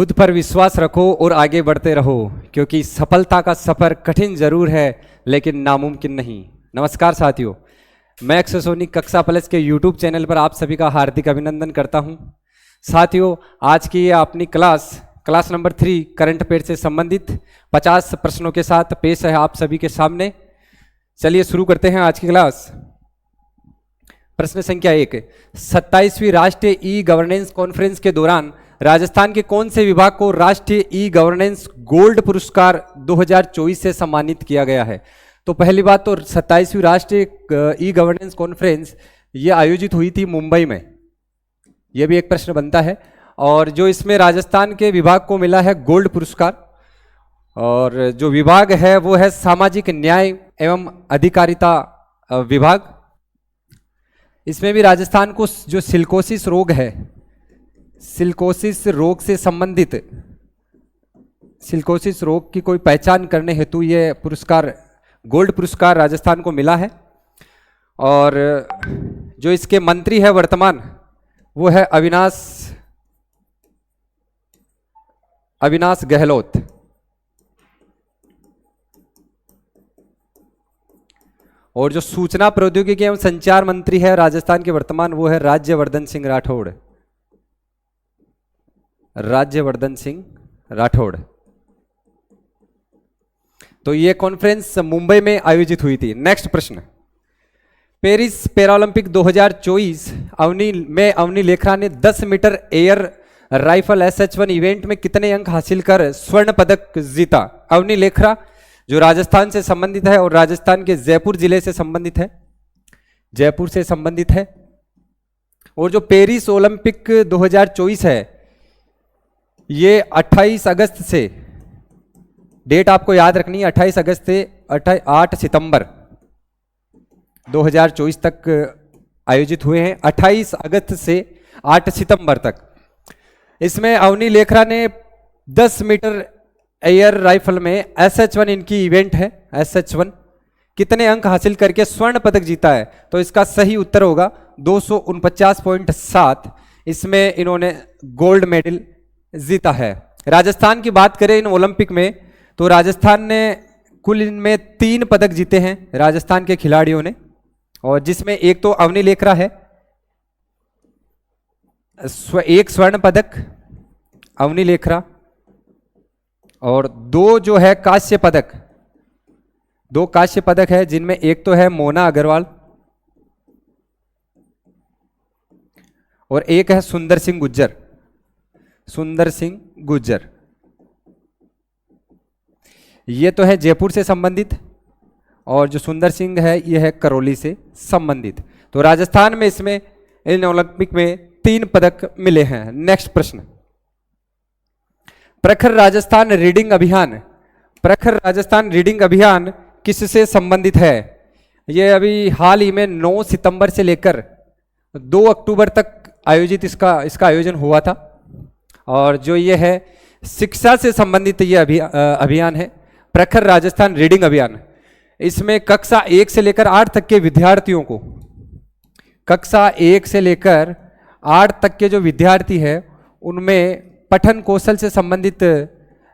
खुद पर विश्वास रखो और आगे बढ़ते रहो, क्योंकि सफलता का सफर कठिन जरूर है लेकिन नामुमकिन नहीं। नमस्कार साथियों, मैं अक्षय सोनी कक्षा प्लस के यूट्यूब चैनल पर आप सभी का हार्दिक अभिनंदन करता हूं। साथियों, आज की ये अपनी क्लास नंबर 3 करंट अफेयर से संबंधित 50 प्रश्नों के साथ पेश है आप सभी के सामने। चलिए शुरू करते हैं आज की क्लास। प्रश्न संख्या 1, 27वीं राष्ट्रीय ई गवर्नेंस कॉन्फ्रेंस के दौरान राजस्थान के कौन से विभाग को राष्ट्रीय ई गवर्नेंस गोल्ड पुरस्कार 2024 से सम्मानित किया गया है? तो पहली बात तो 27वीं राष्ट्रीय ई गवर्नेंस कॉन्फ्रेंस ये आयोजित हुई थी मुंबई में, यह भी एक प्रश्न बनता है। और जो इसमें राजस्थान के विभाग को मिला है गोल्ड पुरस्कार, और जो विभाग है वो है सामाजिक न्याय एवं अधिकारिता विभाग। इसमें भी राजस्थान को जो सिलिकोसिस रोग है, सिलिकोसिस रोग से संबंधित सिलिकोसिस रोग की कोई पहचान करने हेतु ये पुरस्कार गोल्ड पुरस्कार राजस्थान को मिला है। और जो इसके मंत्री है वर्तमान वो है अविनाश गहलोत। और जो सूचना प्रौद्योगिकी एवं संचार मंत्री है राजस्थान के वर्तमान वो है राज्यवर्धन सिंह राठौड़। तो ये कॉन्फ्रेंस मुंबई में आयोजित हुई थी। नेक्स्ट प्रश्न, पेरिस पैरालंपिक 2024 अवनी लेखरा ने 10 metre air rifle SH1 event में कितने अंक हासिल कर स्वर्ण पदक जीता? अवनी लेखरा जो राजस्थान से संबंधित है और राजस्थान के जयपुर जिले से संबंधित है, और जो पेरिस ओलंपिक 2024 है ये 28 अगस्त से, डेट आपको याद रखनी है, 28 अगस्त से 8 सितंबर 2024 तक आयोजित हुए हैं, 28 अगस्त से 8 सितंबर तक। इसमें अवनी लेखरा ने 10 मीटर एयर राइफल में SH1 इनकी इवेंट है, SH1 कितने अंक हासिल करके स्वर्ण पदक जीता है? तो इसका सही उत्तर होगा 249.7। इसमें इन्होंने गोल्ड मेडल जीता है। राजस्थान की बात करें इन ओलंपिक में, तो राजस्थान ने कुल इनमें 3 पदक जीते हैं राजस्थान के खिलाड़ियों ने, और जिसमें एक तो अवनी लेखरा है, एक स्वर्ण पदक अवनी लेखरा, और 2 जो है कांस्य पदक, 2 कांस्य पदक है, जिनमें एक तो है मोना अग्रवाल और एक है सुंदर सिंह गुज्जर। ये तो है जयपुर से संबंधित, और जो सुंदर सिंह है ये है करौली से संबंधित। तो राजस्थान में इसमें इन ओलंपिक में 3 पदक मिले हैं। नेक्स्ट प्रश्न, प्रखर राजस्थान रीडिंग अभियान किससे संबंधित है? ये अभी हाल ही में 9 सितंबर से लेकर 2 अक्टूबर तक आयोजित इसका आयोजन हुआ था, और जो ये है शिक्षा से संबंधित ये अभियान है, प्रखर राजस्थान रीडिंग अभियान। इसमें कक्षा 1 से लेकर 8 तक के विद्यार्थियों को, कक्षा 1 से लेकर 8 तक के जो विद्यार्थी है उनमें पठन कौशल से संबंधित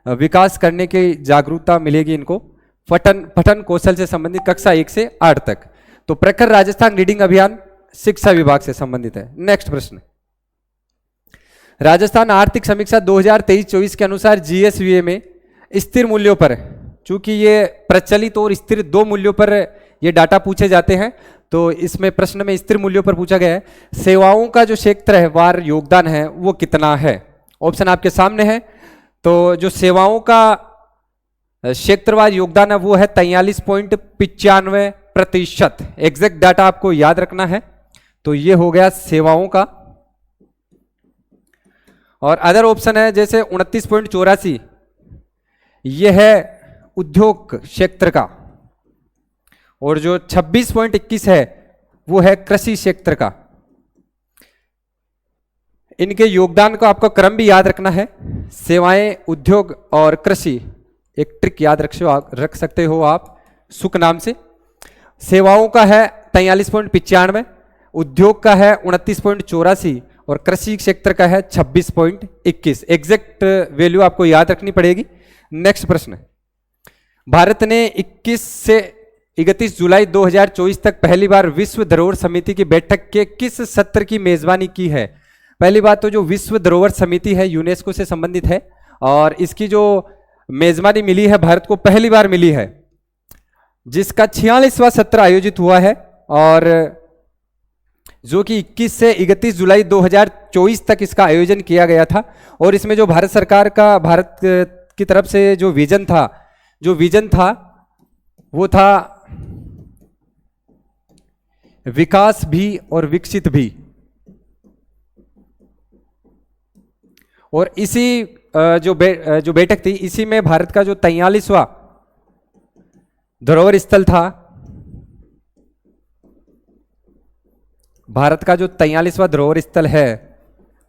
विकास करने की जागरूकता मिलेगी इनको, पठन कौशल से संबंधित कक्षा 1 से 8 तक। तो प्रखर राजस्थान रीडिंग अभियान शिक्षा विभाग से संबंधित है। नेक्स्ट प्रश्न, राजस्थान आर्थिक समीक्षा 2023-24 के अनुसार GSVA में स्थिर मूल्यों पर, चूंकि ये प्रचलित और स्थिर 2 मूल्यों पर ये डाटा पूछे जाते हैं, तो इसमें प्रश्न में स्थिर मूल्यों पर पूछा गया है, सेवाओं का जो क्षेत्रवार योगदान है वो कितना है? ऑप्शन आपके सामने है। तो जो सेवाओं का क्षेत्रवार योगदान है वो है 43.95%। एग्जैक्ट डाटा आपको याद रखना है। तो ये हो गया सेवाओं का। और अदर ऑप्शन है जैसे 29.84, ये है उद्योग क्षेत्र का, और जो 26.21 है वो है कृषि क्षेत्र का। इनके योगदान को आपको क्रम भी याद रखना है, सेवाएं, उद्योग और कृषि। एक ट्रिक याद रख सकते हो आप सुख नाम से। सेवाओं का है 43.95, उद्योग का है 29.84 और कृषि क्षेत्र का है 26.21। एग्जैक्ट वैल्यू आपको याद रखनी पड़ेगी। नेक्स्ट प्रश्न, भारत ने 21 से 31 जुलाई 2024 तक पहली बार विश्व धरोहर समिति की बैठक के किस सत्र की मेजबानी की है? पहली बात तो जो विश्व धरोहर समिति है यूनेस्को से संबंधित है और इसकी जो मेजबानी मिली है भारत को पहली बार मिली है, जिसका 46वां सत्र आयोजित हुआ है और जो कि 21 से 31 जुलाई 2024 तक इसका आयोजन किया गया था। और इसमें जो भारत सरकार का भारत की तरफ से जो विजन था वो था विकास भी और विकसित भी। और इसी जो बैठक थी, इसी में भारत का जो 43वां धरोहर स्थल था, भारत का जो 43वां धरोहर स्थल है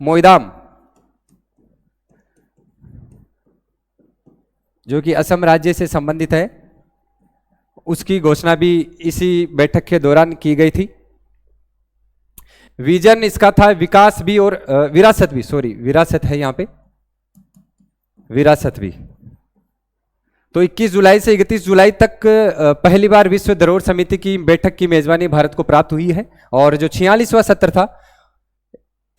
मोइरांग, जो कि असम राज्य से संबंधित है, उसकी घोषणा भी इसी बैठक के दौरान की गई थी। विजन इसका था विकास भी और विरासत भी, सॉरी विरासत है यहां पे, विरासत भी। तो 21 जुलाई से 31 जुलाई तक पहली बार विश्व धरोहर समिति की बैठक की मेजबानी भारत को प्राप्त हुई है और जो 46वां सत्र था,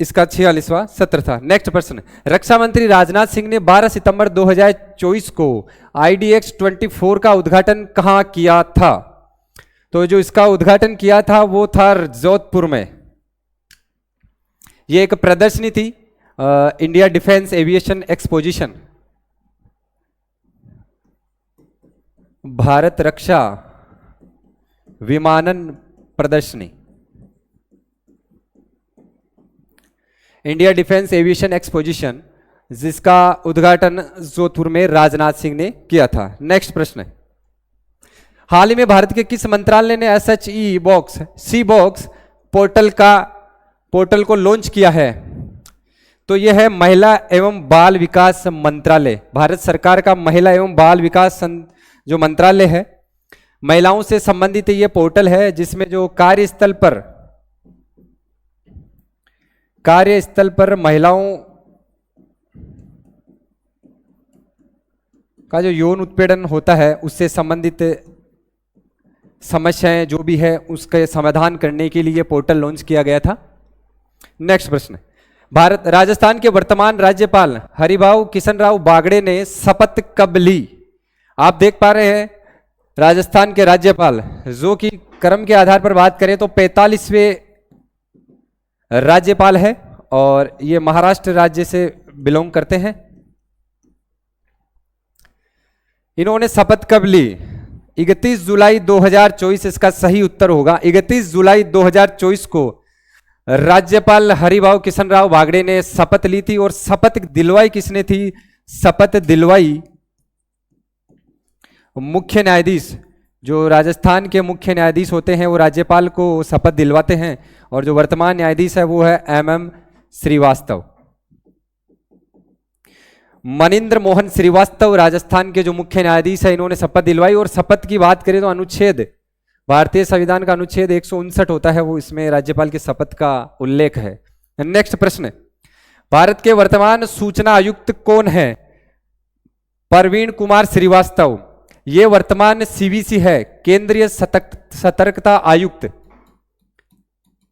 इसका 46वां सत्र था। नेक्स्ट प्रश्न, रक्षा मंत्री राजनाथ सिंह ने 12 सितंबर 2024 को IDX 24 का उद्घाटन कहां किया था? तो जो इसका उद्घाटन किया था वो था जोधपुर में। ये एक प्रदर्शनी थी, India defence aviation exposition, Bharat रक्षा विमानन प्रदर्शनी, इंडिया डिफेंस एविएशन एक्सपोजिशन, जिसका उद्घाटन जोधपुर में राजनाथ सिंह ने किया था। नेक्स्ट प्रश्न, हाल ही में भारत के किस मंत्रालय ने SHE box C box portal को लॉन्च किया है? तो यह है महिला एवं बाल विकास मंत्रालय। भारत सरकार का महिला एवं बाल विकास जो मंत्रालय है, महिलाओं से संबंधित यह पोर्टल है, जिसमें जो कार्यस्थल पर महिलाओं का जो यौन उत्पीड़न होता है उससे संबंधित समस्याएं जो भी है उसके समाधान करने के लिए पोर्टल लॉन्च किया गया था। नेक्स्ट प्रश्न, राजस्थान के वर्तमान राज्यपाल हरिभाऊ किशनराव बागड़े ने शपथ कब ली? आप देख पा रहे हैं राजस्थान के राज्यपाल, जो कि क्रम के आधार पर बात करें तो 45वें राज्यपाल है और ये महाराष्ट्र राज्य से बिलोंग करते हैं। इन्होंने शपथ कब ली? 31 जुलाई 2024 इसका सही उत्तर होगा। 31 जुलाई 2024 को राज्यपाल हरिभाऊ किशनराव बागड़े ने शपथ ली थी। और शपथ दिलवाई किसने थी? शपथ दिलवाई मुख्य न्यायाधीश, जो राजस्थान के मुख्य न्यायाधीश होते हैं वो राज्यपाल को शपथ दिलवाते हैं और जो वर्तमान न्यायाधीश है वो है MM श्रीवास्तव, मनिंद्र मोहन श्रीवास्तव राजस्थान के जो मुख्य न्यायाधीश है, इन्होंने शपथ दिलवाई। और शपथ की बात करें तो अनुच्छेद, भारतीय संविधान का अनुच्छेद 159 होता है, वो इसमें राज्यपाल की शपथ का उल्लेख है। नेक्स्ट प्रश्न, भारत के वर्तमान सूचना आयुक्त कौन है? प्रवीण कुमार श्रीवास्तव, ये वर्तमान CVC है, केंद्रीय सतर्कता आयुक्त।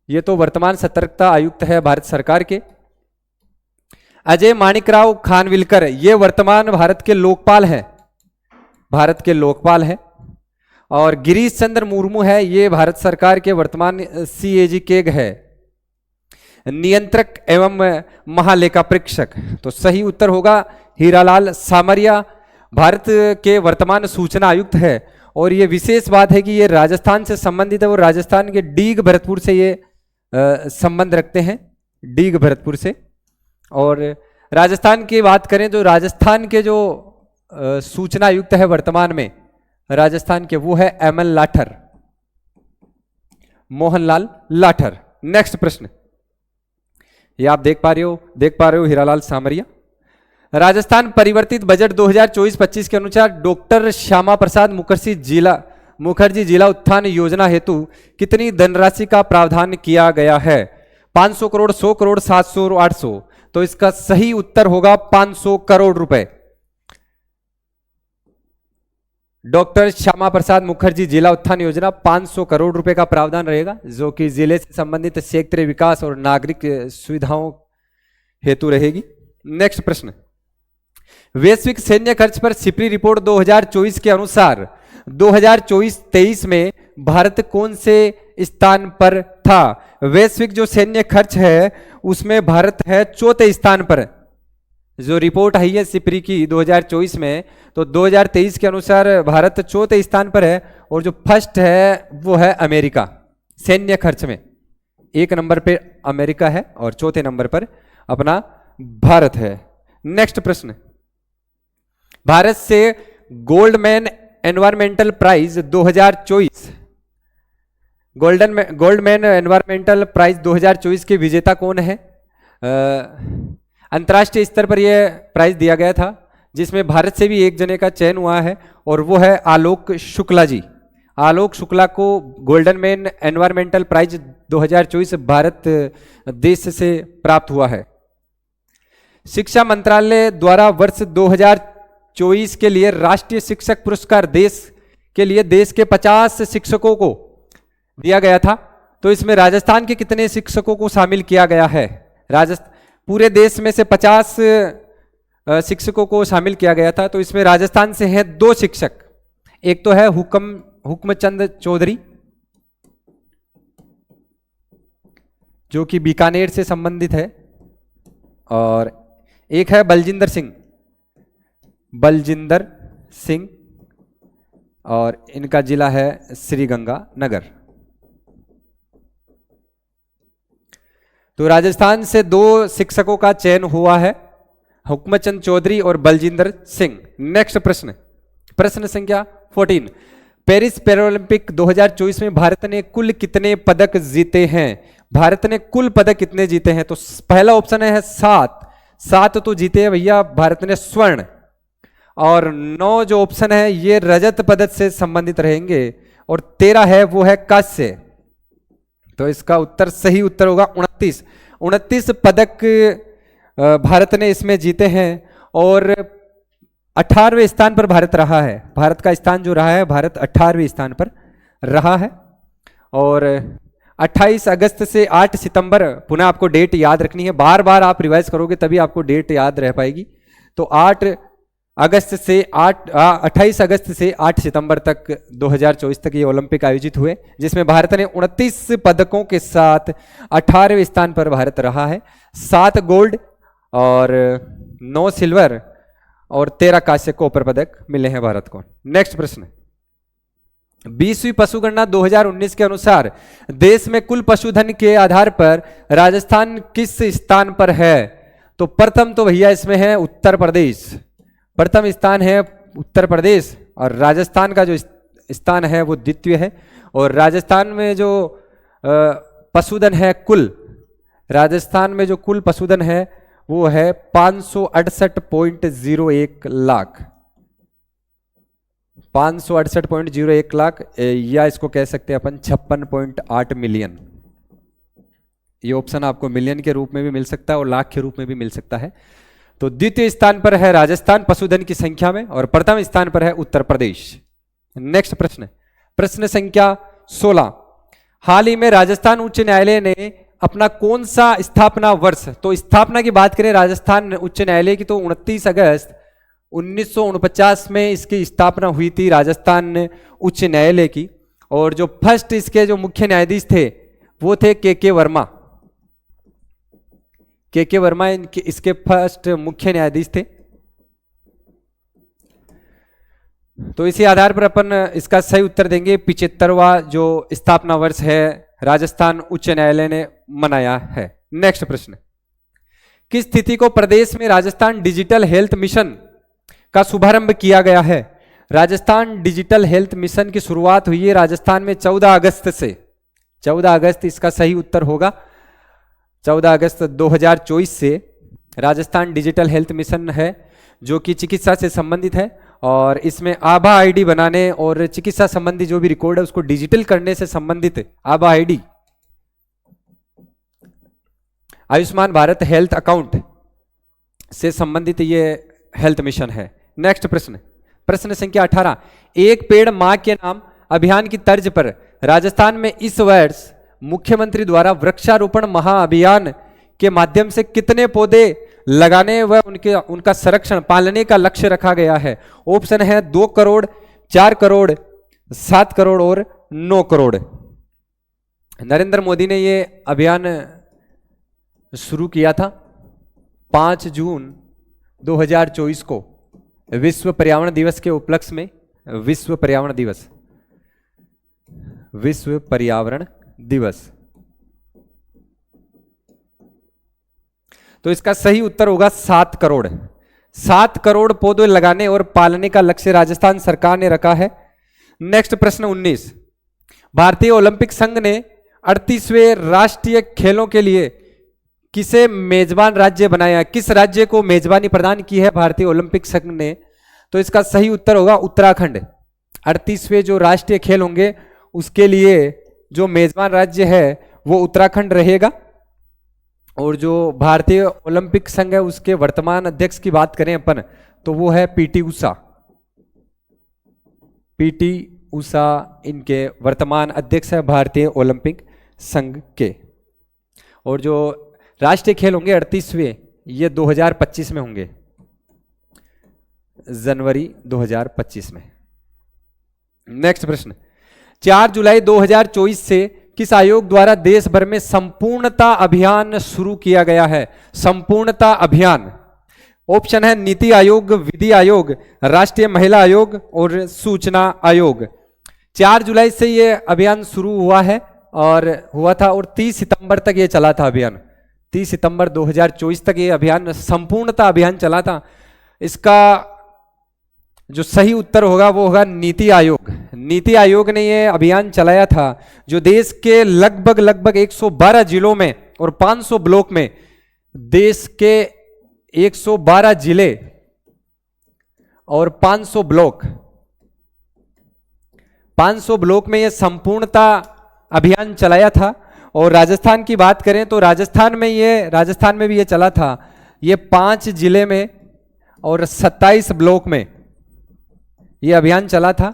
ये तो वर्तमान सतर्कता आयुक्त है भारत सरकार के। अजय माणिकराव खानविलकर, ये वर्तमान भारत के लोकपाल हैं, भारत के लोकपाल हैं। और गिरीश चंद्र मुर्मू है, ये भारत सरकार के वर्तमान CAG केग है, नियंत्रक एवं महालेखा परीक्षक। तो सही उत्तर होगा हीरालाल सामरिया, भारत के वर्तमान सूचना आयुक्त है। और ये विशेष बात है कि ये राजस्थान से संबंधित है, वो राजस्थान के डीग भरतपुर से ये संबंध रखते हैं, डीग भरतपुर से। और राजस्थान की बात करें तो राजस्थान के जो सूचना आयुक्त है वर्तमान में राजस्थान के, वो है ML लाठर, मोहनलाल लाठर। नेक्स्ट प्रश्न, ये आप देख पा रहे हो हीरालाल सामरिया। राजस्थान परिवर्तित बजट 2024-25 के अनुसार डॉक्टर श्यामा प्रसाद मुखर्जी जिला उत्थान योजना हेतु कितनी धनराशि का प्रावधान किया गया है? 500 करोड़, 100 करोड़, 700 और 800। तो इसका सही उत्तर होगा 500 करोड़ रुपए। डॉक्टर श्यामा प्रसाद मुखर्जी जिला उत्थान योजना 500 करोड़ रुपए का प्रावधान रहेगा, जो कि जिले से संबंधित क्षेत्रीय विकास और नागरिक सुविधाओं हेतु रहेगी। नेक्स्ट प्रश्न, वैश्विक सैन्य खर्च पर सिपरी रिपोर्ट 2024 के अनुसार 2024-23 में भारत कौन से स्थान पर था? वैश्विक जो सैन्य खर्च है उसमें भारत है चौथे स्थान पर। जो रिपोर्ट आई है सिपरी की 2024 में, तो 2023 के अनुसार भारत चौथे स्थान पर है, और जो फर्स्ट है वो है अमेरिका। सैन्य खर्च में 1 नंबर पे अमेरिका है और चौथे नंबर पर अपना भारत है। नेक्स्ट प्रश्न, भारत से Goldman environmental prize 2024, Goldman environmental prize 2024 के विजेता कौन है? अंतर्राष्ट्रीय स्तर पर यह प्राइज दिया गया था, जिसमें भारत से भी एक जने का चयन हुआ है, और वो है आलोक शुक्ला जी। आलोक शुक्ला को गोल्डन मैन एनवायरमेंटल प्राइज 2024 भारत देश से प्राप्त हुआ है। शिक्षा मंत्रालय द्वारा वर्ष 2024 के लिए राष्ट्रीय शिक्षक पुरस्कार देश के 50 शिक्षकों को दिया गया था। तो इसमें राजस्थान के कितने शिक्षकों को शामिल किया गया है? पूरे देश में से 50 शिक्षकों को शामिल किया गया था, तो इसमें राजस्थान से हैं 2 शिक्षक। एक तो है हुक्मचंद चौधरी, जो कि बीकानेर से संबंधित है, और एक है बलजिंदर सिंह, और इनका जिला है श्रीगंगानगर। तो राजस्थान से 2 शिक्षकों का चयन हुआ है, हुक्मचंद चौधरी और बलजिंदर सिंह। नेक्स्ट प्रश्न, प्रश्न संख्या 14, पेरिस पैरालंपिक 2024 में भारत ने कुल कितने पदक जीते हैं? भारत ने कुल पदक कितने जीते हैं? तो पहला ऑप्शन है 7 तो जीते हैं भैया भारत ने स्वर्ण, और 9 जो ऑप्शन है ये रजत पदक से संबंधित रहेंगे, और 13 है वो है कांस्य। तो इसका उत्तर सही उत्तर होगा 29 पदक भारत ने इसमें जीते हैं, और 18वें स्थान पर भारत रहा है। भारत का स्थान जो रहा है, भारत 18वें स्थान पर रहा है। और 28 अगस्त से 8 सितंबर, पुनः आपको डेट याद रखनी है, बार बार आप रिवाइज करोगे तभी आपको डेट याद रह पाएगी। तो 28 अगस्त से 8 सितंबर तक 2024 तक ये ओलंपिक आयोजित हुए, जिसमें भारत ने 29 पदकों के साथ 18वें स्थान पर भारत रहा है। 7 गोल्ड और 9 सिल्वर और 13 कांस्य कॉपर पदक मिले हैं भारत को। नेक्स्ट प्रश्न, 20वीं पशुगणना 2019 के अनुसार देश में कुल पशुधन के आधार पर राजस्थान किस स्थान पर है? तो प्रथम तो भैया इसमें है उत्तर प्रदेश, प्रथम स्थान है उत्तर प्रदेश, और राजस्थान का जो स्थान है वो द्वितीय है। और राजस्थान में जो पशुधन है राजस्थान में जो कुल पशुधन है वो है 568.01 लाख, 568.01 लाख, या इसको कह सकते हैं अपन 56.8 मिलियन। ये ऑप्शन आपको मिलियन के रूप में भी मिल सकता है और लाख के रूप में भी मिल सकता है। तो द्वितीय स्थान पर है राजस्थान पशुधन की संख्या में, और प्रथम स्थान पर है उत्तर प्रदेश। नेक्स्ट प्रश्न, प्रश्न संख्या 16, हाल ही में राजस्थान उच्च न्यायालय ने अपना कौन सा स्थापना वर्ष, तो स्थापना की बात करें राजस्थान उच्च न्यायालय की, तो 29 अगस्त 1949 में इसकी स्थापना हुई थी राजस्थान उच्च न्यायालय की। और जो फर्स्ट इसके जो मुख्य न्यायाधीश थे वो थे के वर्मा, के वर्मा इसके फर्स्ट मुख्य न्यायाधीश थे। तो इसी आधार पर अपन इसका सही उत्तर देंगे 75वां जो स्थापना वर्ष है राजस्थान उच्च न्यायालय ने मनाया है। नेक्स्ट प्रश्न, किस तिथि को प्रदेश में राजस्थान डिजिटल हेल्थ मिशन का शुभारंभ किया गया है? राजस्थान डिजिटल हेल्थ मिशन की शुरुआत हुई है राजस्थान में 14 अगस्त से, 14 अगस्त इसका सही उत्तर होगा। 14 अगस्त 2024 से राजस्थान डिजिटल हेल्थ मिशन है जो कि चिकित्सा से संबंधित है, और इसमें आभा आईडी बनाने और चिकित्सा संबंधी जो भी रिकॉर्ड है उसको डिजिटल करने से संबंधित आभा ID Ayushman Bharat health account से संबंधित ये हेल्थ मिशन है। नेक्स्ट प्रश्न, प्रश्न संख्या 18, एक पेड़ मां के नाम अभियान की तर्ज पर राजस्थान में इस वर्ष मुख्यमंत्री द्वारा वृक्षारोपण महाअभियान के माध्यम से कितने पौधे लगाने व उनका संरक्षण पालने का लक्ष्य रखा गया है? ऑप्शन है 2 करोड़, 4 करोड़, 7 करोड़ और 9 करोड़। नरेंद्र मोदी ने ये अभियान शुरू किया था 5 जून 2024 को विश्व पर्यावरण दिवस के उपलक्ष्य में। विश्व पर्यावरण दिवस, विश्व पर्यावरण दिवस। तो इसका सही उत्तर होगा 7 करोड़। 7 करोड़ पौधे लगाने और पालने का लक्ष्य राजस्थान सरकार ने रखा है। नेक्स्ट प्रश्न 19, भारतीय ओलंपिक संघ ने 38वें राष्ट्रीय खेलों के लिए किसे मेजबान राज्य बनाया? किस राज्य को मेजबानी प्रदान की है भारतीय ओलंपिक संघ ने? तो इसका सही उत्तर होगा उत्तराखंड। 38वें जो राष्ट्रीय खेल होंगे उसके लिए जो मेजबान राज्य है वो उत्तराखंड रहेगा। और जो भारतीय ओलंपिक संघ है उसके वर्तमान अध्यक्ष की बात करें अपन तो वो है पीटी उषा। पीटी उषा इनके वर्तमान अध्यक्ष है भारतीय ओलंपिक संघ के। और जो राष्ट्रीय खेल होंगे 38वें ये 2025 में होंगे, जनवरी 2025 में। नेक्स्ट प्रश्न, 4 जुलाई 2024 से किस आयोग द्वारा देश भर में संपूर्णता अभियान शुरू किया गया है? संपूर्णता अभियान। ऑप्शन है नीति आयोग, विधि आयोग, राष्ट्रीय महिला आयोग और सूचना आयोग। 4 जुलाई से ये अभियान शुरू हुआ है और हुआ था और 30 सितंबर तक ये चला था अभियान। 30 सितंबर 2024 तक ये अभियान संपूर्णता अभियान चला था। इसका जो सही उत्तर होगा वो होगा नीति आयोग। नीति आयोग ने ये अभियान चलाया था जो देश के लगभग 112 जिलों में और 500 ब्लॉक में, देश के 112 जिले और 500 ब्लॉक, 500 ब्लॉक में ये संपूर्णता अभियान चलाया था। और राजस्थान की बात करें तो राजस्थान में भी ये चला था। ये 5 जिले में और 27 ब्लॉक में ये अभियान चला था।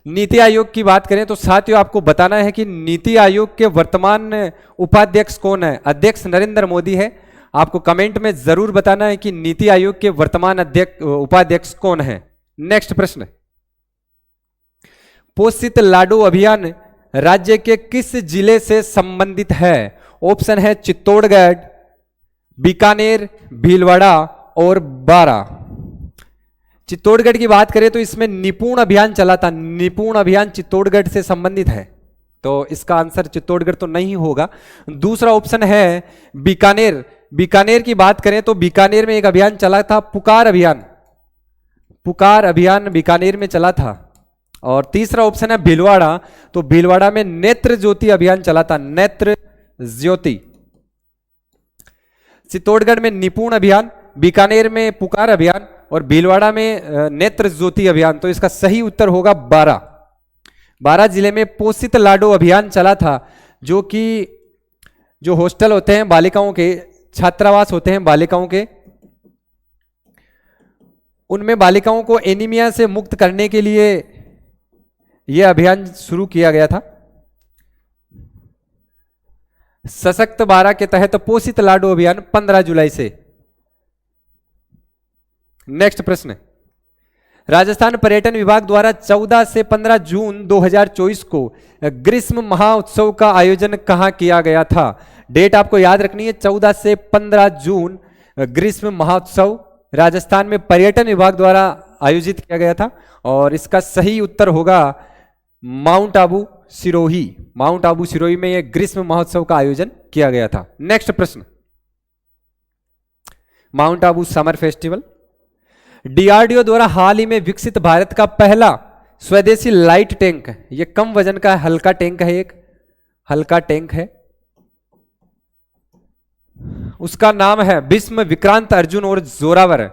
नीति आयोग की बात करें तो साथियों आपको बताना है कि नीति आयोग के वर्तमान उपाध्यक्ष कौन है? अध्यक्ष नरेंद्र मोदी है। आपको कमेंट में जरूर बताना है कि नीति आयोग के वर्तमान उपाध्यक्ष कौन है। नेक्स्ट प्रश्न, पोषित लाडू अभियान राज्य के किस जिले से संबंधित है? ऑप्शन है चित्तौड़गढ़, बीकानेर, भीलवाड़ा और बारा। चित्तौड़गढ़ की बात करें तो इसमें निपुण अभियान चला था। निपुण अभियान चित्तौड़गढ़ से संबंधित है, तो इसका आंसर चित्तौड़गढ़ तो नहीं होगा। दूसरा ऑप्शन है बीकानेर। बीकानेर की बात करें तो बीकानेर में एक अभियान चला था, पुकार अभियान। पुकार अभियान बीकानेर में चला था। और तीसरा ऑप्शन है भीलवाड़ा, तो भीलवाड़ा में नेत्र ज्योति अभियान चला था। नेत्र ज्योति। चित्तौड़गढ़ में निपुण अभियान, बीकानेर में पुकार अभियान और भीलवाड़ा में नेत्र ज्योति अभियान। तो इसका सही उत्तर होगा 12। 12 जिले में पोषित लाडो अभियान चला था, जो कि जो हॉस्टल होते हैं बालिकाओं के, छात्रावास होते हैं बालिकाओं के, उनमें बालिकाओं को एनीमिया से मुक्त करने के लिए यह अभियान शुरू किया गया था। सशक्त 12 के तहत पोषित लाडो अभियान 15 जुलाई से। नेक्स्ट प्रश्न, राजस्थान पर्यटन विभाग द्वारा 14 से 15 जून 2024 को ग्रीष्म महोत्सव का आयोजन कहां किया गया था? डेट आपको याद रखनी है, 14 से 15 जून ग्रीष्म महोत्सव राजस्थान में पर्यटन विभाग द्वारा आयोजित किया गया था। और इसका सही उत्तर होगा माउंट आबू सिरोही। माउंट आबू सिरोही में यह ग्रीष्म महोत्सव का आयोजन किया गया था। नेक्स्ट प्रश्न, mount Abu summer festival. DRDO द्वारा हाल ही में विकसित भारत का पहला स्वदेशी लाइट टैंक, यह कम वजन का हल्का टैंक है, एक हल्का टैंक है, उसका नाम है भीष्म, विक्रांत, अर्जुन और जोरावर।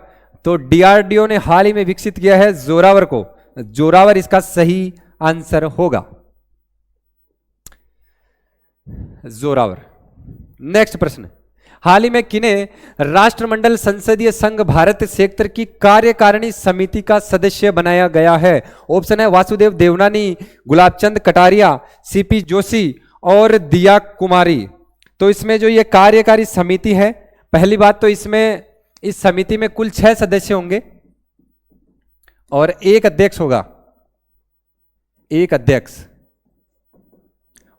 तो डीआरडीओ ने हाल ही में विकसित किया है जोरावर को। जोरावर इसका सही आंसर होगा, जोरावर। नेक्स्ट प्रश्न, हाल ही में किन्हें राष्ट्रमंडल संसदीय संघ भारत क्षेत्र की कार्यकारिणी समिति का सदस्य बनाया गया है? ऑप्शन है वासुदेव देवनानी, गुलाबचंद कटारिया, सीपी जोशी और दिया कुमारी। तो इसमें जो ये कार्यकारी समिति है, पहली बात तो इसमें इस समिति में कुल 6 सदस्य होंगे और एक अध्यक्ष होगा, एक अध्यक्ष।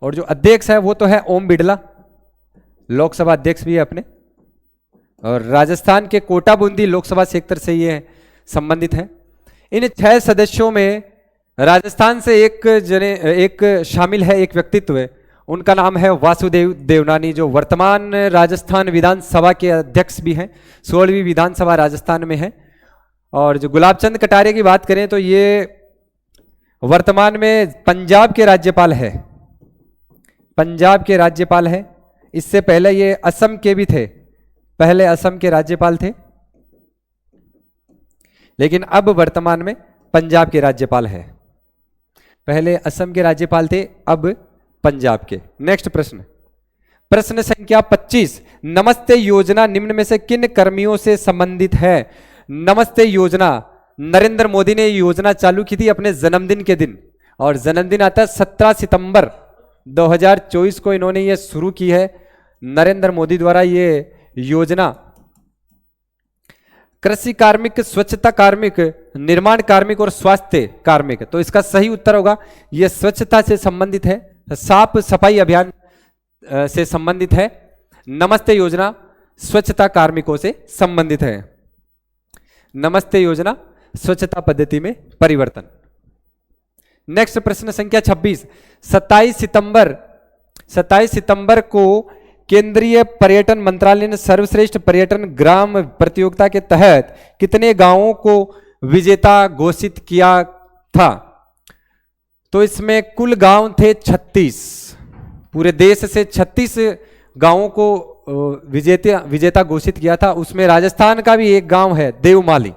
और जो अध्यक्ष है वो तो है ओम बिड़ला, लोकसभा अध्यक्ष भी है अपने, और राजस्थान के कोटा बूंदी लोकसभा क्षेत्र से ये संबंधित है। इन 6 सदस्यों में राजस्थान से एक शामिल है, एक व्यक्तित्व है, उनका नाम है वासुदेव देवनानी, जो वर्तमान राजस्थान विधानसभा के अध्यक्ष भी हैं, 16वीं विधानसभा राजस्थान में है। और जो गुलाबचंद कटारिया की बात करें तो ये वर्तमान में पंजाब के राज्यपाल है, पंजाब के राज्यपाल है। इससे पहले ये असम के भी थे, पहले असम के राज्यपाल थे, लेकिन अब वर्तमान में पंजाब के राज्यपाल है। पहले असम के राज्यपाल थे, अब पंजाब के। नेक्स्ट प्रश्न, प्रश्न संख्या 25, नमस्ते योजना निम्न में से किन कर्मियों से संबंधित है? नमस्ते योजना, नरेंद्र मोदी ने योजना चालू की थी अपने जन्मदिन के दिन, और जन्मदिन आता है 17 सितंबर 2024 को इन्होंने ये शुरू की है, नरेंद्र मोदी द्वारा ये योजना। कृषि कार्मिक, स्वच्छता कार्मिक, निर्माण कार्मिक और स्वास्थ्य कार्मिक। तो इसका सही उत्तर होगा यह स्वच्छता से संबंधित है, साफ सफाई अभियान से संबंधित है। नमस्ते योजना स्वच्छता कार्मिकों से संबंधित है। नमस्ते योजना स्वच्छता पद्धति में परिवर्तन। नेक्स्ट प्रश्न संख्या 26, 27 सितंबर को केंद्रीय पर्यटन मंत्रालय ने सर्वश्रेष्ठ पर्यटन ग्राम प्रतियोगिता के तहत कितने गांवों को विजेता घोषित किया था? तो इसमें कुल गांव थे 36, पूरे देश से 36 गांवों को विजेता घोषित किया था। उसमें राजस्थान का भी एक गांव है देवमाली,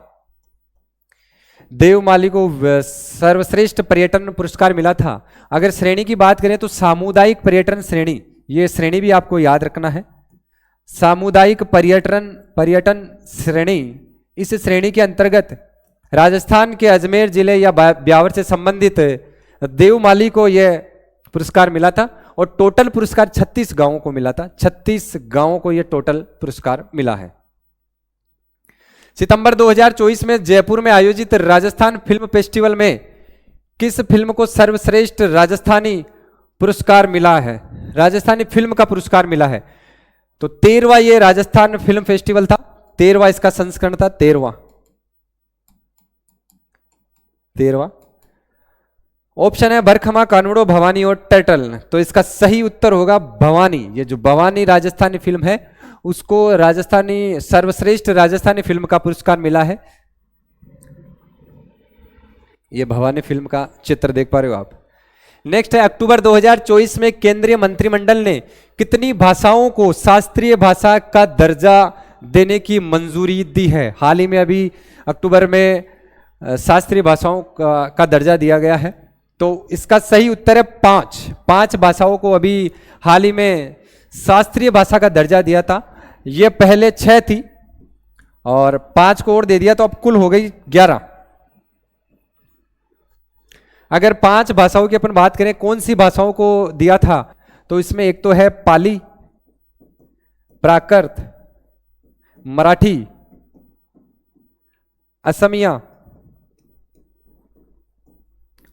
देवमाली को सर्वश्रेष्ठ पर्यटन पुरस्कार मिला था। अगर श्रेणी की बात करें तो सामुदायिक पर्यटन श्रेणी, ये श्रेणी भी आपको याद रखना है, सामुदायिक पर्यटन श्रेणी। इस श्रेणी के अंतर्गत राजस्थान के अजमेर जिले या ब्यावर से संबंधित देवमाली को यह पुरस्कार मिला था, और टोटल पुरस्कार 36 गांवों को मिला था, 36 गांवों को यह टोटल पुरस्कार मिला है। सितंबर 2024 में जयपुर में आयोजित राजस्थान फिल्म फेस्टिवल में किस फिल्म को सर्वश्रेष्ठ राजस्थानी पुरस्कार मिला है? राजस्थानी फिल्म का पुरस्कार मिला है। तो 13वां ये राजस्थान फिल्म फेस्टिवल था, 13वां इसका संस्करण था, 13वां। ऑप्शन है बरखमा, कानूड़ो, भवानी और टर्टल। तो इसका सही उत्तर होगा भवानी। ये जो भवानी राजस्थानी फिल्म है उसको सर्वश्रेष्ठ राजस्थानी फिल्म का पुरस्कार मिला है। ये भवानी फिल्म का चित्र देख पा रहे हो आप। नेक्स्ट है, अक्टूबर 2024 में केंद्रीय मंत्रिमंडल ने कितनी भाषाओं को शास्त्रीय भाषा का दर्जा देने की मंजूरी दी है? हाल ही में अभी अक्टूबर में शास्त्रीय भाषाओं का दर्जा दिया गया है। तो इसका सही उत्तर है 5 भाषाओं को अभी हाल ही में शास्त्रीय भाषा का दर्जा दिया था। ये पहले 6 थी और 5 को और दे दिया, तो अब कुल हो गई 11। अगर 5 भाषाओं की अपन बात करें, कौन सी भाषाओं को दिया था, तो इसमें एक तो है पाली, प्राकृत, मराठी, असमिया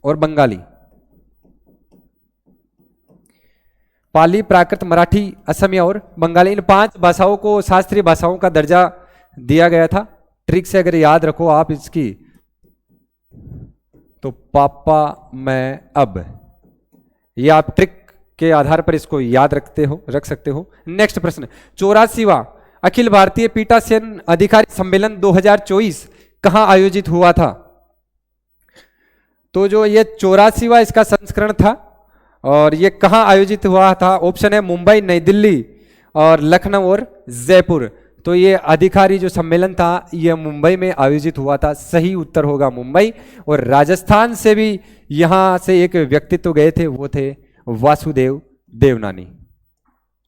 और बंगाली। पाली, प्राकृत, मराठी, असमिया और बंगाली, इन 5 भाषाओं को शास्त्रीय भाषाओं का दर्जा दिया गया था। ट्रिक से अगर याद रखो आप इसकी, तो पापा मैं अब, ये आप ट्रिक के आधार पर इसको याद रख सकते हो। नेक्स्ट प्रश्न, 84वां अखिल भारतीय पीठासीन अधिकारी सम्मेलन 2024 कहां आयोजित हुआ था? तो जो ये 84वां इसका संस्करण था और ये कहां आयोजित हुआ था? ऑप्शन है मुंबई, नई दिल्ली और लखनऊ और जयपुर। तो ये अधिकारी जो सम्मेलन था ये मुंबई में आयोजित हुआ था, सही उत्तर होगा मुंबई। और राजस्थान से भी यहां से एक व्यक्तित्व गए थे, वो थे वासुदेव देवनानी।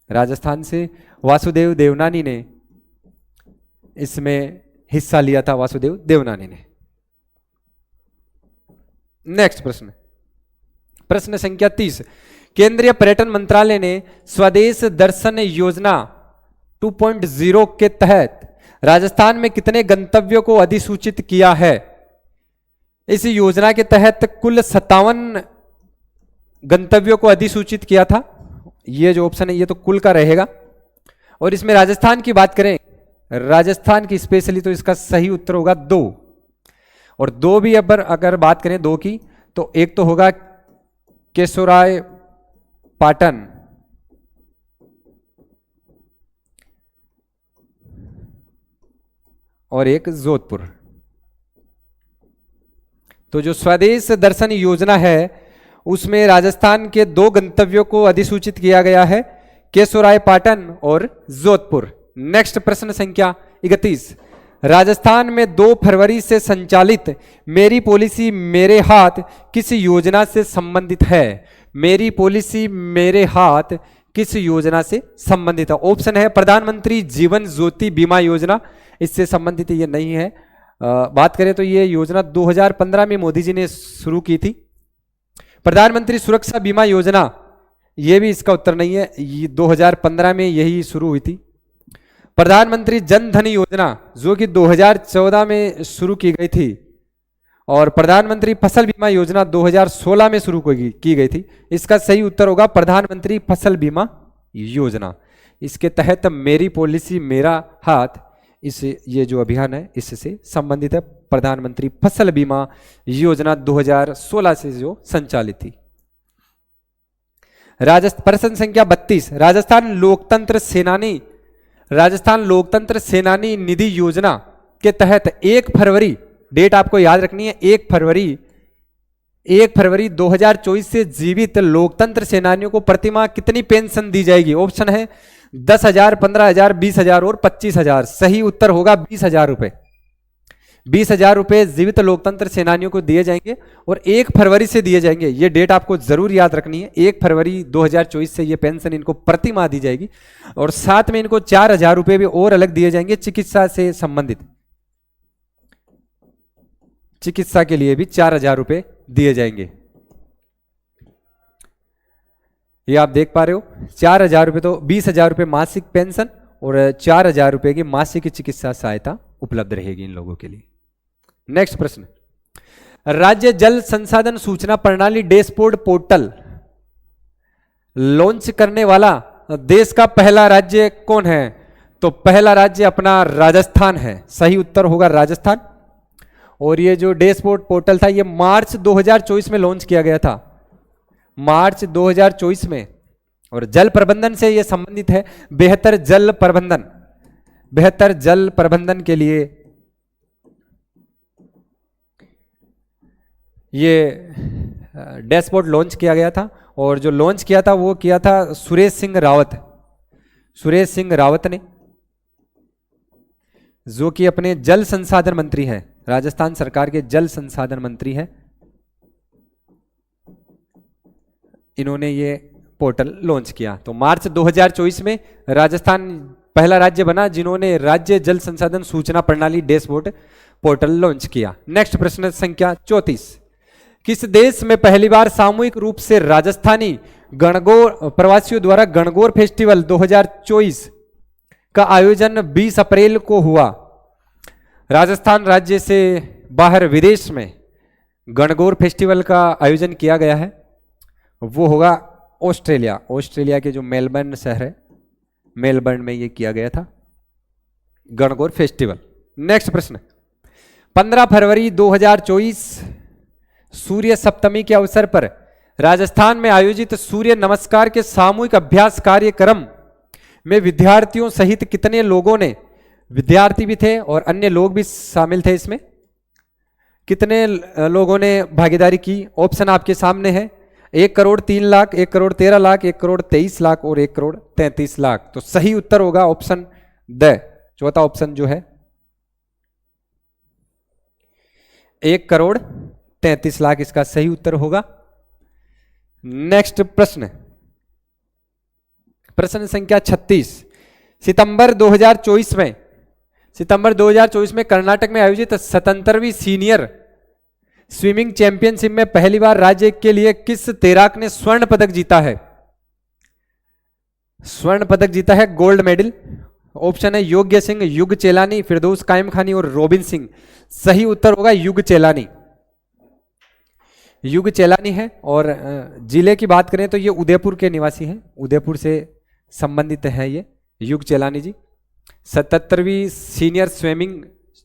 राजस्थान से वासुदेव देवनानी ने इसमें हिस्सा लिया था, वासुदेव देवनानी ने। नेक्स्ट प्रश्न, प्रश्न संख्या 30। केंद्रीय पर्यटन मंत्रालय ने स्वदेश दर्शन योजना 2.0 के तहत राजस्थान में कितने गंतव्यों को अधिसूचित किया है? इस योजना के तहत कुल 57 गंतव्यों को अधिसूचित किया था। ये जो ऑप्शन है ये तो कुल का रहेगा, और इसमें राजस्थान की बात करें, राजस्थान की स्पेशली, तो इसका सही उत्तर होगा 2। और 2 भी अगर बात करें 2 की, तो एक तो होगा केशोराय पाटन, और एक जोधपुर। तो जो स्वदेश दर्शन योजना है उसमें राजस्थान के 2 गंतव्यों को अधिसूचित किया गया है, केशोराय पाटन और जोधपुर। नेक्स्ट प्रश्न संख्या 31। राजस्थान में 2 फरवरी से संचालित मेरी पॉलिसी मेरे हाथ किस योजना से संबंधित है? मेरी पॉलिसी मेरे हाथ किस योजना से संबंधित है? ऑप्शन है प्रधानमंत्री जीवन ज्योति बीमा योजना, इससे संबंधित ये नहीं है। बात करें तो ये योजना 2015 में मोदी जी ने शुरू की थी। प्रधानमंत्री सुरक्षा बीमा योजना, ये भी इसका उत्तर नहीं है, ये 2015 में यही शुरू हुई थी। प्रधानमंत्री जन धन योजना जो कि 2014 में शुरू की गई थी, और प्रधानमंत्री फसल बीमा योजना 2016 में शुरू की गई थी। इसका सही उत्तर होगा प्रधानमंत्री फसल बीमा योजना। इसके तहत मेरी पॉलिसी मेरा हाथ, इस ये जो अभियान है इससे संबंधित है। प्रधानमंत्री फसल बीमा योजना 2016 से जो संचालित थी। प्रश्न संख्या 32। राजस्थान लोकतंत्र सेनानी निधि योजना के तहत 1 फरवरी, डेट आपको याद रखनी है, 1 फरवरी 2024 से जीवित लोकतंत्र सेनानियों को प्रतिमाह कितनी पेंशन दी जाएगी? ऑप्शन है 10,000, 15,000, 20,000 और 25,000। सही उत्तर होगा 20,000 रुपए। 20,000 रुपए जीवित लोकतंत्र सेनानियों को दिए जाएंगे, और 1 फरवरी से दिए जाएंगे। ये डेट आपको जरूर याद रखनी है, 1 फरवरी 2024 से ये पेंशन इनको प्रति माह दी जाएगी, और साथ में इनको 4,000 रुपए भी और अलग दिए जाएंगे चिकित्सा से संबंधित। चिकित्सा के लिए भी 4,000 रुपए दिए जाएंगे। ये आप देख पा रहे हो, 4,000 रुपए, तो 20,000 रुपए मासिक पेंशन और 4,000 रुपए की मासिक चिकित्सा सहायता उपलब्ध रहेगी इन लोगों के लिए। नेक्स्ट प्रश्न, राज्य जल संसाधन सूचना प्रणाली डैशबोर्ड पोर्टल लॉन्च करने वाला देश का पहला राज्य कौन है? तो पहला राज्य अपना राजस्थान है। सही उत्तर होगा राजस्थान। और ये जो डैशबोर्ड पोर्टल था ये मार्च 2024 में लॉन्च किया गया था, मार्च 2024 में। और जल प्रबंधन से ये संबंधित है, बेहतर जल प्रबंधन के लिए ये डैशबोर्ड लॉन्च किया गया था। और जो लॉन्च किया था वो किया था सुरेश सिंह रावत ने, जो कि अपने जल संसाधन मंत्री हैं, राजस्थान सरकार के जल संसाधन मंत्री हैं। इन्होंने ये पोर्टल लॉन्च किया। तो मार्च 2024 में राजस्थान पहला राज्य बना जिन्होंने राज्य जल संसाधन सूचना प्रणाली डैशबोर्ड पोर्टल लॉन्च किया। नेक्स्ट प्रश्न संख्या 34। किस देश में पहली बार सामूहिक रूप से राजस्थानी गणगौर प्रवासियों द्वारा गणगौर फेस्टिवल 2024 का आयोजन 20 अप्रैल को हुआ? राजस्थान राज्य से बाहर विदेश में गणगौर फेस्टिवल का आयोजन किया गया है, वो होगा ऑस्ट्रेलिया के जो मेलबर्न शहर है, मेलबर्न में ये किया गया था गणगौर फेस्टिवल। नेक्स्ट प्रश्न, 15 फरवरी 2024 सूर्य सप्तमी के अवसर पर राजस्थान में आयोजित सूर्य नमस्कार के सामूहिक अभ्यास कार्यक्रम में विद्यार्थियों सहित कितने लोगों ने, विद्यार्थी भी थे और अन्य लोग भी शामिल थे इसमें, कितने लोगों ने भागीदारी की? ऑप्शन आपके सामने है, 1,03,00,000, 1,13,00,000, 1,23,00,000 और 1,33,00,000। तो सही उत्तर होगा ऑप्शन द, चौथा ऑप्शन जो है 1,33,00,000 इसका सही उत्तर होगा। नेक्स्ट प्रश्न, प्रश्न संख्या 36, सितंबर 2024 में कर्नाटक में आयोजित 77वीं सीनियर स्विमिंग चैंपियनशिप में पहली बार राज्य के लिए किस तैराक ने स्वर्ण पदक जीता है? स्वर्ण पदक जीता है, गोल्ड मेडल। ऑप्शन है योग्य सिंह, युग चेलानी, फिरदौस कायम खानी और रोबिन सिंह। सही उत्तर होगा युग चेलानी। युग चेलानी है। और जिले की बात करें तो ये उदयपुर के निवासी हैं, उदयपुर से संबंधित हैं ये युग चेलानी जी। 77वीं सीनियर स्विमिंग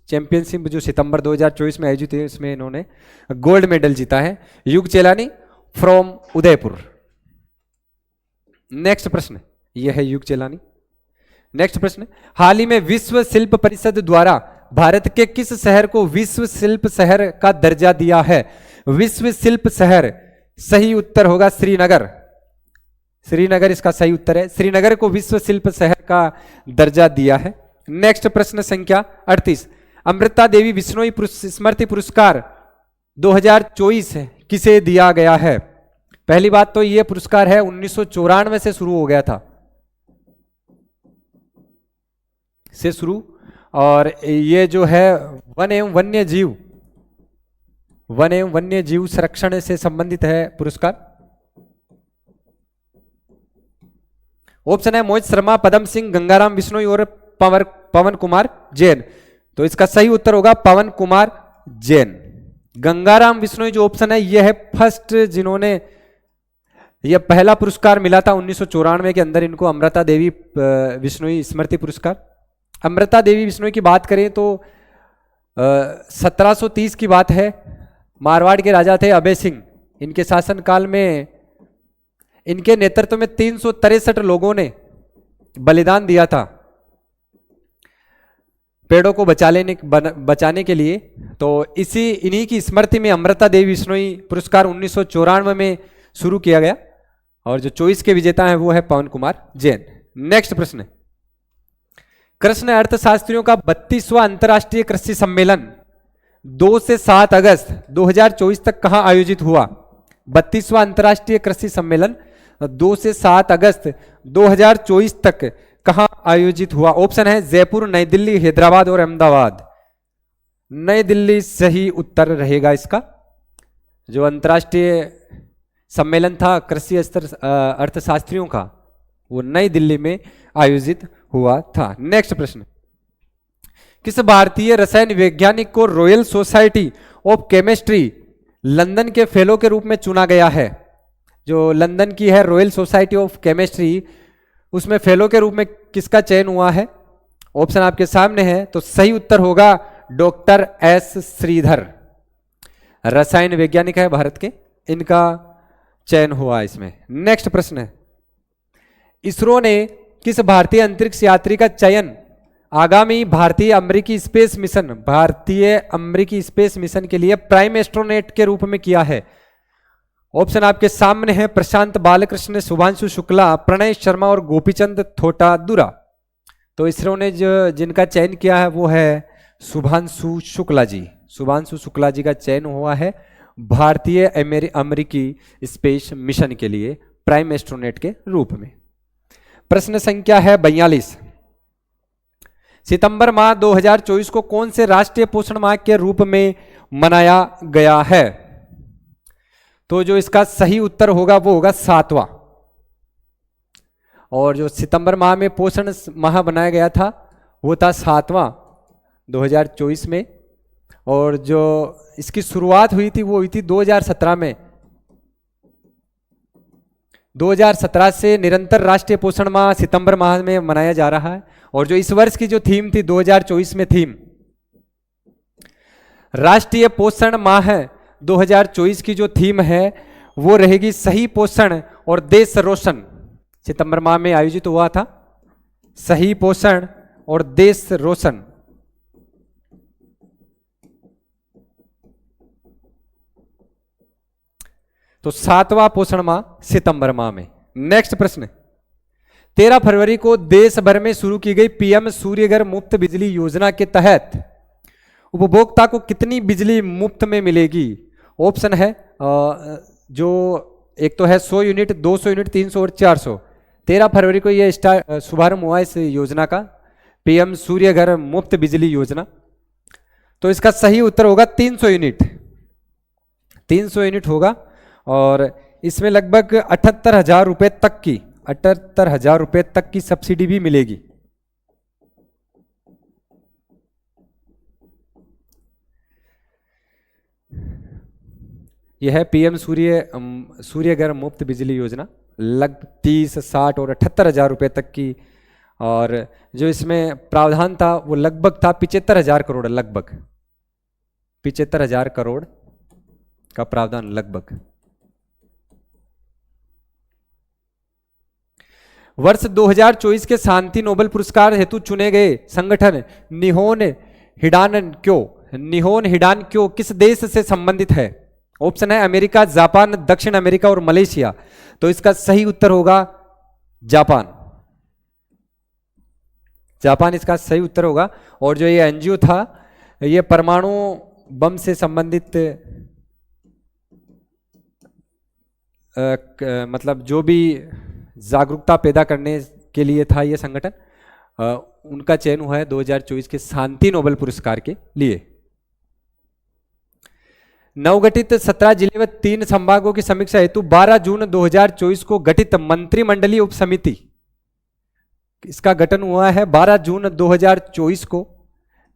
चैंपियनशिप जो सितंबर 2024 में आयोजित हुई उसमें इन्होंने गोल्ड मेडल जीता है, युग चेलानी फ्रॉम उदयपुर। नेक्स्ट प्रश्न, यह है युग चेलानी। नेक्स्ट प्रश्न, हाल ही में विश्व शिल्प परिषद द्वारा भारत के किस शहर को विश्व शिल्प शहर का दर्जा दिया है? विश्व शिल्प शहर, सही उत्तर होगा श्रीनगर। श्रीनगर इसका सही उत्तर है, श्रीनगर को विश्व शिल्प शहर का दर्जा दिया है। नेक्स्ट प्रश्न संख्या 38, अमृता देवी बिश्नोई स्मृति पुरस्कार 2024 किसे दिया गया है? पहली बात तो यह पुरस्कार है 1994 से शुरू हो गया था, से शुरू, और ये जो है वन एवं वन्य जीव संरक्षण से संबंधित है पुरस्कार। ऑप्शन है मोहित शर्मा, पदम सिंह, गंगाराम बिश्नोई और पवन कुमार जैन। तो इसका सही उत्तर होगा पवन कुमार जैन। गंगाराम बिश्नोई जो ऑप्शन है यह है फर्स्ट जिन्होंने, यह पहला पुरस्कार मिला था 1994 के अंदर इनको, अमृता देवी बिश्नोई स्मृति पुरस्कार। अमृता देवी बिश्नोई की बात करें तो 1730 की बात है, मारवाड़ के राजा थे अभय सिंह, इनके शासनकाल में इनके नेतृत्व में 363 लोगों ने बलिदान दिया था पेड़ों को बचाने के लिए। तो इन्हीं की स्मृति में अमृता देवी बिश्नोई पुरस्कार 1994 में शुरू किया गया, और जो 24 के विजेता हैं वो है पवन कुमार जैन। नेक्स्ट प्रश्न, कृष्ण अर्थशास्त्रियों का 32वां अंतर्राष्ट्रीय कृषि सम्मेलन 2 से 7 अगस्त 2024 तक कहां आयोजित हुआ? 32वां अंतर्राष्ट्रीय कृषि सम्मेलन 2 से 7 अगस्त 2024 तक कहां आयोजित हुआ? ऑप्शन है जयपुर, नई दिल्ली, हैदराबाद और अहमदाबाद। नई दिल्ली सही उत्तर रहेगा इसका। जो अंतर्राष्ट्रीय सम्मेलन था कृषि अर्थशास्त्रियों का वो नई दिल्ली में आयोजित हुआ था। नेक्स्ट प्रश्न, किस भारतीय रसायन वैज्ञानिक को royal society of chemistry London के फेलो के रूप में चुना गया है? जो लंदन की है रॉयल सोसाइटी ऑफ केमिस्ट्री, उसमें फेलो के रूप में किसका चयन हुआ है? ऑप्शन आपके सामने है, तो सही उत्तर होगा डॉक्टर एस श्रीधर, रसायन वैज्ञानिक है भारत के, इनका चयन हुआ इसमें। नेक्स्ट प्रश्न है, इसरो ने किस भारतीय अंतरिक्ष यात्री का चयन आगामी भारतीय अमेरिकी स्पेस मिशन के लिए प्राइम एस्ट्रोनॉट के रूप में किया है? ऑप्शन आपके सामने है, प्रशांत बालकृष्ण, शुभांशु शुक्ला, प्रणय शर्मा और गोपीचंद थोटादुरा। तो इसरो ने जो जिनका चयन किया है वो है शुभांशु शुक्ला जी। शुभांशु शुक्ला जी का चयन हुआ है भारतीय अमेरिकी स्पेस मिशन के लिए प्राइम एस्ट्रोनॉट के रूप में। प्रश्न संख्या है 42, सितंबर माह 2024 को कौन से राष्ट्रीय पोषण माह के रूप में मनाया गया है? तो जो इसका सही उत्तर होगा वो होगा 7वां। और जो सितंबर माह में पोषण माह बनाया गया था वो था 7वां 2024 में, और जो इसकी शुरुआत हुई थी वो हुई थी 2017 में। 2017 से निरंतर राष्ट्रीय पोषण माह सितंबर माह में मनाया जा रहा है। और जो इस वर्ष की जो थीम थी 2024 में थीम राष्ट्रीय पोषण माह 2024 की जो थीम है वो रहेगी सही पोषण और देश रोशन। सितंबर माह में आयोजित हुआ था सही पोषण और देश रोशन। तो 7वां पोषण माह सितंबर माह में। नेक्स्ट प्रश्न, 13 फरवरी को देश भर में शुरू की गई पीएम सूर्यघर मुफ्त बिजली योजना के तहत उपभोक्ता को कितनी बिजली मुफ्त में मिलेगी? ऑप्शन है जो एक तो है 100 यूनिट, 200 यूनिट, 300 और 400। 13 फरवरी को ये शुभारंभ हुआ इस योजना का, पीएम सूर्य घर मुफ्त बिजली योजना। तो इसका सही उत्तर होगा 300 यूनिट, 300 यूनिट होगा। और इसमें लगभग 78,000 रुपये तक की 78,000 रुपये तक की सब्सिडी भी मिलेगी। यह है पीएम सूर्य घर मुफ्त बिजली योजना, लगभग 30, 60 और 78,000 रुपये तक की। और जो इसमें प्रावधान था वो लगभग था 75,000 करोड़, लगभग 75,000 करोड़ का प्रावधान लगभग। वर्ष 2024 के शांति नोबेल पुरस्कार हेतु चुने गए संगठन निहोन हिडानक्यो किस देश से संबंधित है? ऑप्शन है अमेरिका, जापान, दक्षिण अमेरिका और मलेशिया। तो इसका सही उत्तर होगा जापान, जापान इसका सही उत्तर होगा। और जो ये एनजीओ था ये परमाणु बम से संबंधित मतलब जो भी जागरूकता पैदा करने के लिए था ये संगठन, उनका चयन हुआ है 2024 के शांति नोबेल पुरस्कार के लिए। नवगठित 17 जिले व 3 संभागों की समीक्षा हेतु 12 जून 2024 को गठित मंत्रिमंडलीय उप समिति, इसका गठन हुआ है 12 जून 2024 को।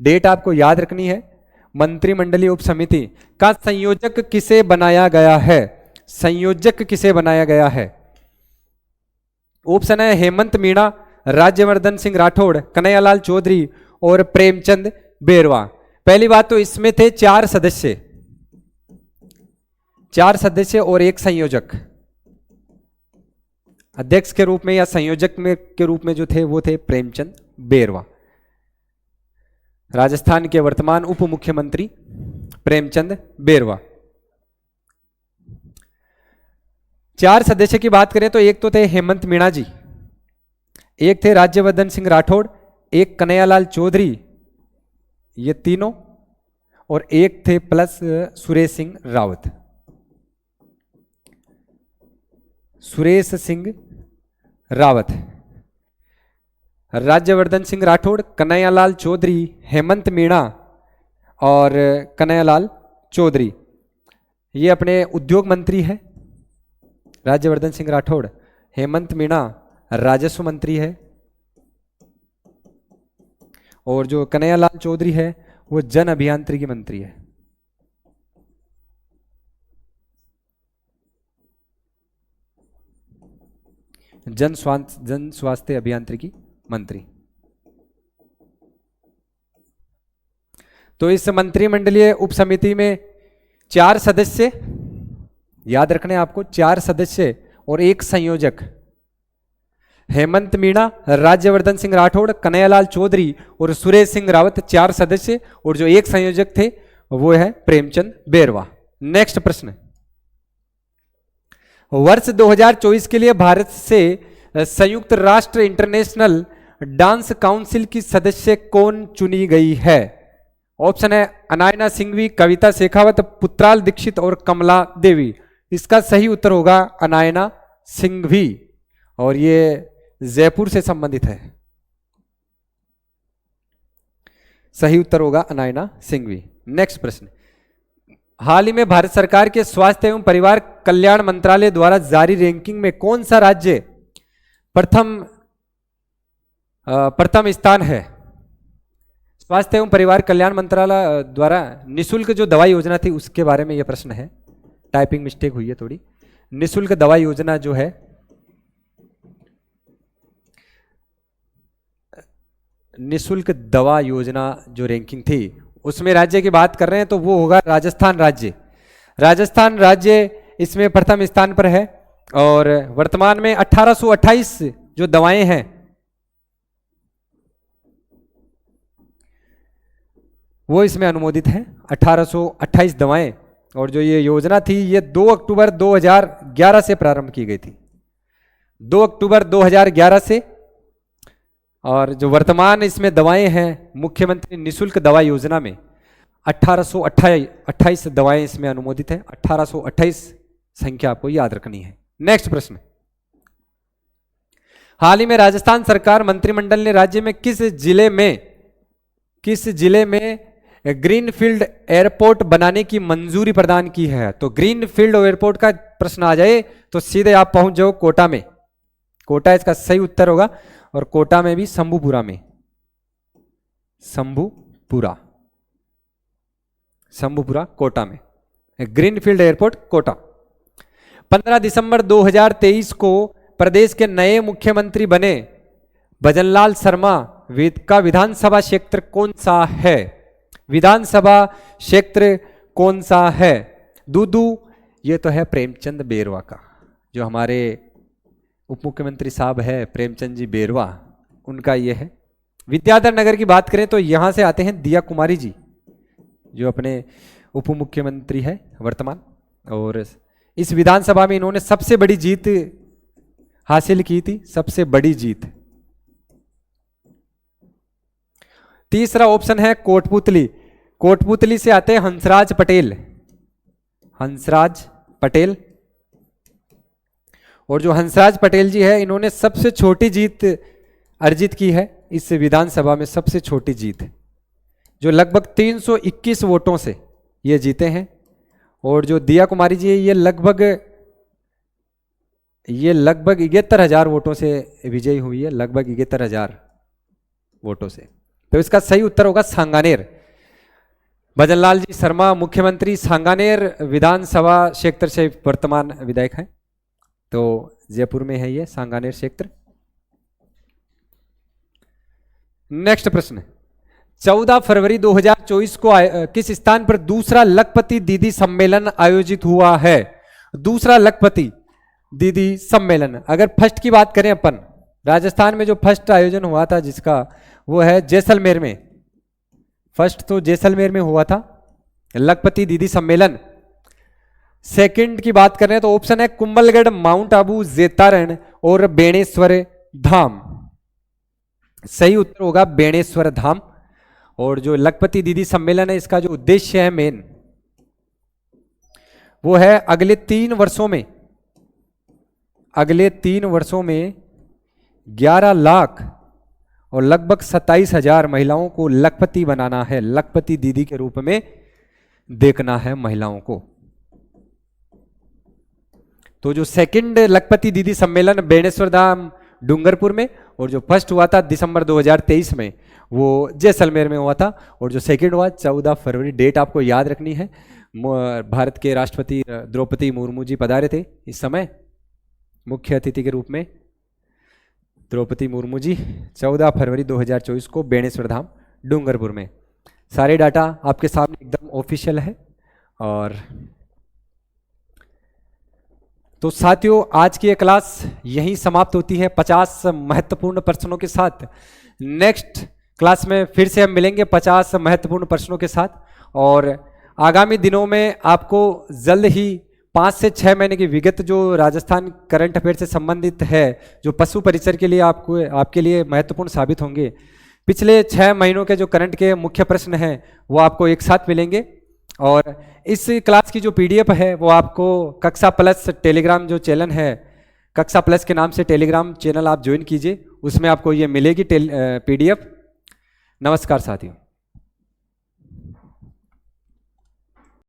डेट आपको याद रखनी है। मंत्रिमंडलीय उप समिति का संयोजक किसे बनाया गया है? संयोजक किसे बनाया गया है? ऑप्शन है हेमंत मीणा, राज्यवर्धन सिंह राठौड़, कन्हैयालाल चौधरी और प्रेमचंद बेरवा। पहली बात तो इसमें थे 4 सदस्य, 4 सदस्य और 1 संयोजक। अध्यक्ष के रूप में या संयोजक में के रूप में जो थे वो थे प्रेमचंद बेरवा। राजस्थान के वर्तमान उप मुख्यमंत्री प्रेमचंद बेरवा। 4 सदस्य की बात करें तो एक तो थे हेमंत मीणा जी, एक थे राज्यवर्धन सिंह राठौड़, एक कन्हैयालाल चौधरी, ये तीनों, और एक थे प्लस सुरेश सिंह रावत। सुरेश सिंह रावत, राज्यवर्धन सिंह राठौड़, कन्हैयालाल चौधरी, हेमंत मीणा और कन्हैयालाल चौधरी, ये अपने उद्योग मंत्री है। राज्यवर्धन सिंह राठौड़, हेमंत मीणा राजस्व मंत्री है, और जो कन्हैयालाल चौधरी है वो जन अभियांत्रिकी मंत्री है। जन स्वास्थ्य अभियांत्रिकी मंत्री। तो इस मंत्रिमंडलीय उप समिति में 4 सदस्य, याद रखने आपको, 4 सदस्य और 1 संयोजक। हेमंत मीणा, राज्यवर्धन सिंह राठौड़, कन्हैयालाल चौधरी और सुरेश सिंह रावत 4 सदस्य, और जो 1 संयोजक थे वो है प्रेमचंद बेरवा। नेक्स्ट प्रश्न, वर्ष 2024 के लिए भारत से संयुक्त राष्ट्र इंटरनेशनल डांस काउंसिल की सदस्य कौन चुनी गई है? ऑप्शन है अनायना सिंघवी, कविता शेखावत, पुत्राल दीक्षित और कमला देवी। इसका सही उत्तर होगा अनायना सिंघवी, और ये जयपुर से संबंधित है। सही उत्तर होगा अनायना सिंघवी। नेक्स्ट प्रश्न, हाल ही में भारत सरकार के स्वास्थ्य एवं परिवार कल्याण मंत्रालय द्वारा जारी रैंकिंग में कौन सा राज्य प्रथम स्थान है? स्वास्थ्य एवं परिवार कल्याण मंत्रालय द्वारा निशुल्क जो दवाई योजना थी उसके बारे में यह प्रश्न है। टाइपिंग मिस्टेक हुई है थोड़ी। निशुल्क दवा योजना जो है, निशुल्क दवा योजना जो रैंकिंग थी उसमें राज्य की बात कर रहे हैं तो वो होगा राजस्थान राज्य। राजस्थान राज्य इसमें प्रथम स्थान पर है, और वर्तमान में 1828 जो दवाएं हैं वो इसमें अनुमोदित हैं, 1828 दवाएं। और जो ये योजना थी ये 2 अक्टूबर 2011 से प्रारंभ की गई थी, 2 अक्टूबर 2011 से। और जो वर्तमान इसमें दवाएं हैं मुख्यमंत्री निशुल्क दवा योजना में 1828 दवाएं इसमें अनुमोदित हैं। 1828 संख्या आपको याद रखनी है। नेक्स्ट प्रश्न, हाल ही में राजस्थान सरकार मंत्रिमंडल ने राज्य में किस जिले में ग्रीनफील्ड एयरपोर्ट बनाने की मंजूरी प्रदान की है? तो ग्रीनफील्ड एयरपोर्ट का प्रश्न आ जाए तो सीधे आप पहुंच जाओ कोटा में। कोटा इसका सही उत्तर होगा, और कोटा में भी शंभूपुरा में, शंभूपुरा कोटा में ग्रीनफील्ड एयरपोर्ट कोटा। 15 दिसंबर 2023 को प्रदेश के नए मुख्यमंत्री बने भजनलाल शर्मा का विधानसभा क्षेत्र कौन सा है? विधानसभा क्षेत्र कौन सा है? दूदू, ये तो है प्रेमचंद बेरवा का, जो हमारे उप मुख्यमंत्री साहब है प्रेमचंद जी बेरवा, उनका ये है। विद्याधर नगर की बात करें तो यहां से आते हैं दिया कुमारी जी, जो अपने उप मुख्यमंत्री है वर्तमान, और इस विधानसभा में इन्होंने सबसे बड़ी जीत हासिल की थी, सबसे बड़ी जीत। तीसरा ऑप्शन है कोटपुतली। कोटपुतली से आते हैं हंसराज पटेल, और जो हंसराज पटेल जी है इन्होंने सबसे छोटी जीत अर्जित की है इस विधानसभा में, सबसे छोटी जीत, जो लगभग 321 वोटों से ये जीते हैं। और जो दिया कुमारी जी है ये लगभग 71,000 वोटों से विजयी हुई है, लगभग 71,000 वोटों से। तो इसका सही उत्तर होगा सांगानेर। भजनलाल जी शर्मा मुख्यमंत्री सांगानेर विधानसभा क्षेत्र से वर्तमान विधायक हैं, तो जयपुर में है ये सांगानेर क्षेत्र। नेक्स्ट प्रश्न, 14 फरवरी 2024 को किस स्थान पर दूसरा लखपति दीदी सम्मेलन आयोजित हुआ है? दूसरा लखपति दीदी सम्मेलन, अगर फर्स्ट की बात करें अपन, राजस्थान में जो फर्स्ट आयोजन हुआ था जिसका, वो है जैसलमेर में। फर्स्ट तो जैसलमेर में हुआ था लखपति दीदी सम्मेलन। सेकंड की बात करें तो ऑप्शन है कुंभलगढ़, माउंट आबू, जेतारण और बेणेश्वर धाम। सही उत्तर होगा बेणेश्वर धाम। और जो लखपति दीदी सम्मेलन है इसका जो उद्देश्य है मेन, वो है अगले 3 वर्षों में 11 लाख और लगभग 27,000 महिलाओं को लखपति बनाना है, लखपति दीदी के रूप में देखना है महिलाओं को। तो जो सेकंड लखपति दीदी सम्मेलन बेणेश्वर धाम डूंगरपुर में, और जो फर्स्ट हुआ था दिसंबर 2023 में वो जैसलमेर में हुआ था, और जो सेकंड हुआ 14 फरवरी। डेट आपको याद रखनी है। भारत के राष्ट्रपति द्रौपदी मुर्मू जी पधारे थे इस समय मुख्य अतिथि के रूप में, द्रौपदी मुर्मू जी 14 फरवरी 2024 को बेणेश्वर धाम डूंगरपुर में। सारे डाटा आपके सामने एकदम ऑफिशियल है। और तो साथियों आज की ये क्लास यहीं समाप्त होती है 50 महत्वपूर्ण प्रश्नों के साथ। नेक्स्ट क्लास में फिर से हम मिलेंगे 50 महत्वपूर्ण प्रश्नों के साथ, और आगामी दिनों में आपको जल्द ही 5 से 6 महीने की विगत जो राजस्थान करंट अफेयर से संबंधित है, जो पशु परिसर के लिए आपके लिए महत्वपूर्ण साबित होंगे, पिछले 6 महीनों के जो करंट के मुख्य प्रश्न हैं वो आपको एक साथ मिलेंगे। और इस क्लास की जो PDF है वो आपको कक्षा प्लस टेलीग्राम जो चैनल है, कक्षा प्लस के नाम से टेलीग्राम चैनल आप ज्वाइन कीजिए, उसमें आपको ये मिलेगी PDF। नमस्कार साथियों।